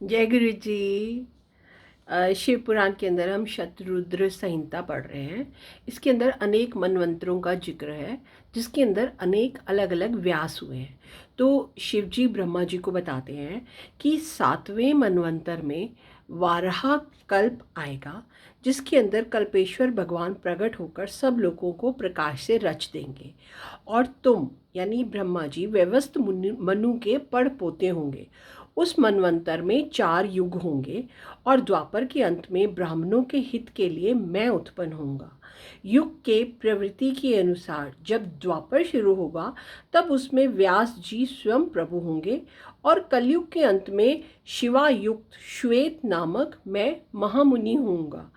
जय गुरु जी। शिव पुराण के अंदर हम शतरुद्र संहिता पढ़ रहे हैं। इसके अंदर अनेक मनवंतरों का जिक्र है, जिसके अंदर अनेक अलग अलग व्यास हुए हैं। तो शिव जी ब्रह्मा जी को बताते हैं कि 7वें मनवंतर में वाराह कल्प आएगा, जिसके अंदर कल्पेश्वर भगवान प्रकट होकर सब लोगों को प्रकाश से रच देंगे और तुम यानी ब्रह्मा जी व्यवस्थ मनु के पड़ पोते होंगे। उस मनवंतर में 4 युग होंगे और द्वापर के अंत में ब्राह्मणों के हित के लिए मैं उत्पन्न होऊंगा। युग के प्रवृत्ति के अनुसार जब द्वापर शुरू होगा तब उसमें व्यास जी स्वयं प्रभु होंगे और कलयुग के अंत में शिवायुक्त श्वेत नामक मैं महामुनि होऊंगा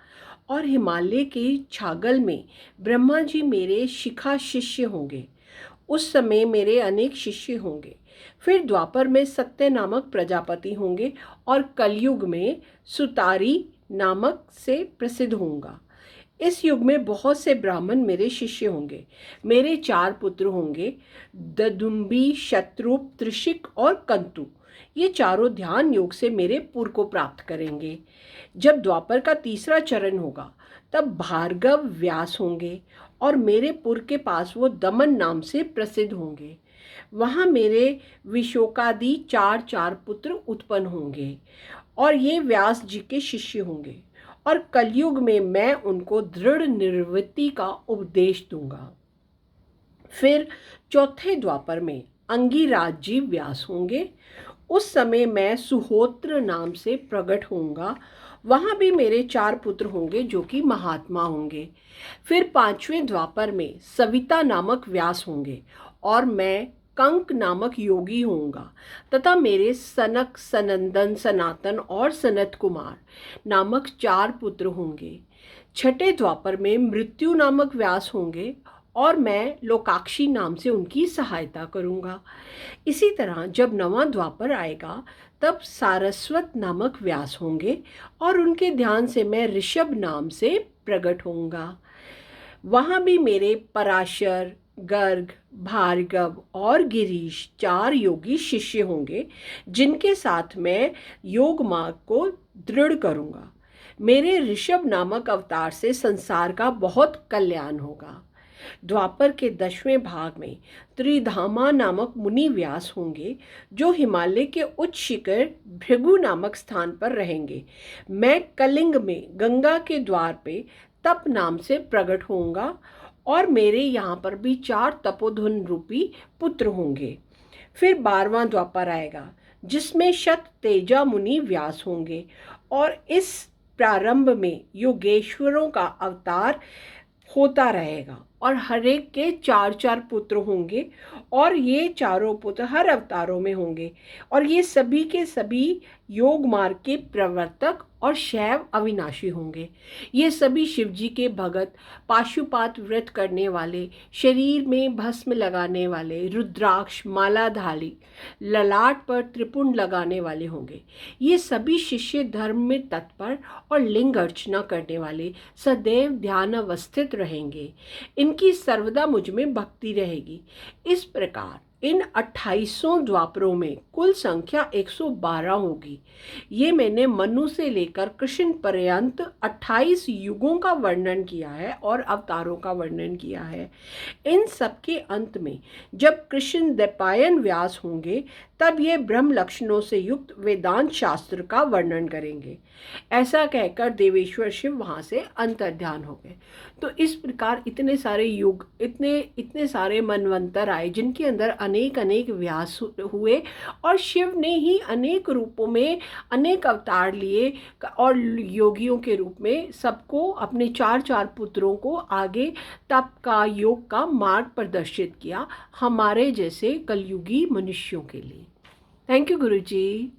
और हिमालय के छागल में ब्रह्मा जी मेरे शिखा शिष्य होंगे। उस समय मेरे अनेक शिष्य होंगे। फिर द्वापर में सत्य नामक प्रजापति होंगे और कलयुग में सुतारी नामक से प्रसिद्ध होऊंगा। इस युग में बहुत से ब्राह्मण मेरे शिष्य होंगे। मेरे 4 पुत्र होंगे, ददुम्बी, शत्रुप, त्रिशिक और कंतु। ये चारों ध्यान योग से मेरे पुर को प्राप्त करेंगे। जब द्वापर का तीसरा चरण होगा तब भार्गव व्यास होंगे और मेरे पुर के पास वो दमन नाम से प्रसिद्ध होंगे। वहाँ मेरे विशोकादि 4 पुत्र उत्पन्न होंगे और ये व्यास जी के शिष्य होंगे और कलयुग में मैं उनको दृढ़ निर्वृत्ति का उपदेश दूंगा। फिर चौथे द्वापर में अंगिराज जी व्यास होंगे। उस समय मैं सुहोत्र नाम से प्रकट होऊंगा। वहाँ भी मेरे 4 पुत्र होंगे जो कि महात्मा होंगे। फिर 5वें द्वापर में सविता नामक व्यास होंगे और मैं कंक नामक योगी होऊंगा तथा मेरे सनक, सनंदन, सनातन और सनत कुमार नामक 4 पुत्र होंगे। छठे द्वापर में मृत्यु नामक व्यास होंगे और मैं लोकाक्षी नाम से उनकी सहायता करूंगा। इसी तरह जब 9वां द्वापर आएगा तब सारस्वत नामक व्यास होंगे और उनके ध्यान से मैं ऋषभ नाम से प्रकट होऊंगा। वहाँ भी मेरे पराशर, गर्ग, भार्गव और गिरीश 4 योगी शिष्य होंगे, जिनके साथ मैं योग मार्ग को दृढ़ करूँगा। मेरे ऋषभ नामक अवतार से संसार का बहुत कल्याण होगा। द्वापर के 10वें भाग में त्रिधामा नामक मुनि व्यास होंगे, जो हिमालय के उच्च शिखर भृगु नामक स्थान पर रहेंगे। मैं कलिंग में गंगा के द्वार पे तप नाम से प्रकट होऊंगा और मेरे यहाँ पर भी 4 तपोधन रूपी पुत्र होंगे। फिर 12वां द्वापर आएगा जिसमें शत तेजा मुनि व्यास होंगे और इस प्रारंभ में योगेश्वरों का अवतार होता रहेगा और हर एक के 4 पुत्र होंगे और ये चारों पुत्र हर अवतारों में होंगे और ये सभी के सभी योग मार्ग के प्रवर्तक और शैव अविनाशी होंगे। ये सभी शिव जी के भगत, पाशुपात व्रत करने वाले, शरीर में भस्म लगाने वाले, रुद्राक्ष मालाधारी, ललाट पर त्रिपुंड लगाने वाले होंगे। ये सभी शिष्य धर्म में तत्पर और लिंग अर्चना करने वाले सदैव ध्यान अवस्थित रहेंगे। इनकी सर्वदा मुझ में भक्ति रहेगी। इस प्रकार इन 2800 द्वापरों में कुल संख्या 112 होगी। ये मैंने मनु से लेकर कृष्ण पर्यंत 28 युगों का वर्णन किया है और अवतारों का वर्णन किया है। इन सब के अंत में जब कृष्ण द्वैपायन व्यास होंगे तब ये ब्रह्म लक्षणों से युक्त वेदांत शास्त्र का वर्णन करेंगे। ऐसा कहकर देवेश्वर शिव वहाँ से अंतर्ध्यान हो गए। तो इस प्रकार इतने सारे युग, इतने सारे मनवंतर आए, जिनके अंदर अनेक अनेक व्यास हुए और शिव ने ही अनेक रूपों में अनेक अवतार लिए और योगियों के रूप में सबको, अपने 4 पुत्रों को आगे तप का, योग का मार्ग प्रदर्शित किया हमारे जैसे कलयुगी मनुष्यों के लिए। Thank you Guru ji.